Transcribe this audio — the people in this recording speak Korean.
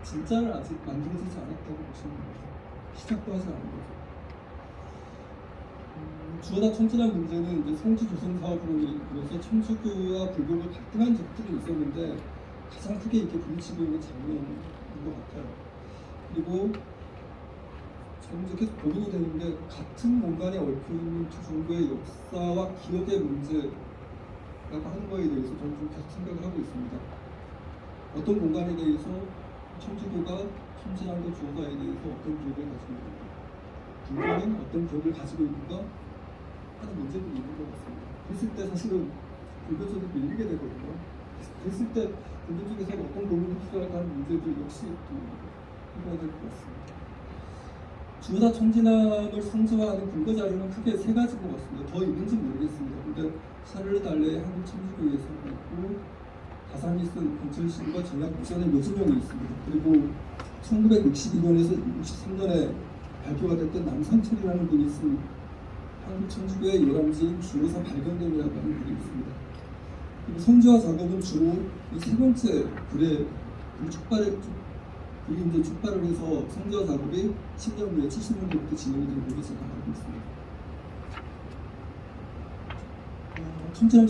진짜를 아직 만들어지지 않았다고 보시면 됩니다. 시작도 하지 않은 거죠. 주어다 청지란 문제는 이제 성지 조성 사업으로 인해서 천주교와 불교가 갈등한 적들이 있었는데 가장 크게 이렇게 부딪히고 있는 장면인 것 같아요. 그리고 저는 이제 계속 고민이 되는 게 같은 공간에 얽혀 있는 두 종교의 역사와 기억의 문제라고 하는 거에 대해서 저는 좀 계속 생각을 하고 있습니다. 어떤 공간에 대해서 천주교가 천지란과 주어다에 대해서 어떤 기억을 가지고 있는가, 불교는 어떤 기억을 가지고 있는가 하는 문제들이 있는 것 같습니다. 그랬을 때 사실은 불교 쪽에 밀리게 되거든요. 그랬을 때 불교 쪽에서 어떤 고민을 흡수할까 하는 문제들 역시 또 해봐야 될 것 같습니다. 주어다 천지란을 상징화하는 근거 자료는 크게 세 가지인 것 같습니다. 더 있는지 모르겠습니다. 근데 샤를르 달레의 한국 천주교에서가 있고, 다산이 쓴 권철신과 전략 국산의 묘지명이 있습니다. 그리고 1962년에서 63년에 발표가 됐던 남상철이라는 분이 쓴 한국 천주교의 요람지인 주어사 발견됨이라고 하는 글이 있습니다. 그리고 성지화 작업은 주로 이 세 번째 글에 글이 이제 촉발을 해서 성지화 작업이 10년 후에 70년대부터 진행이 된 걸로 제가 알고 있습니다. 천지란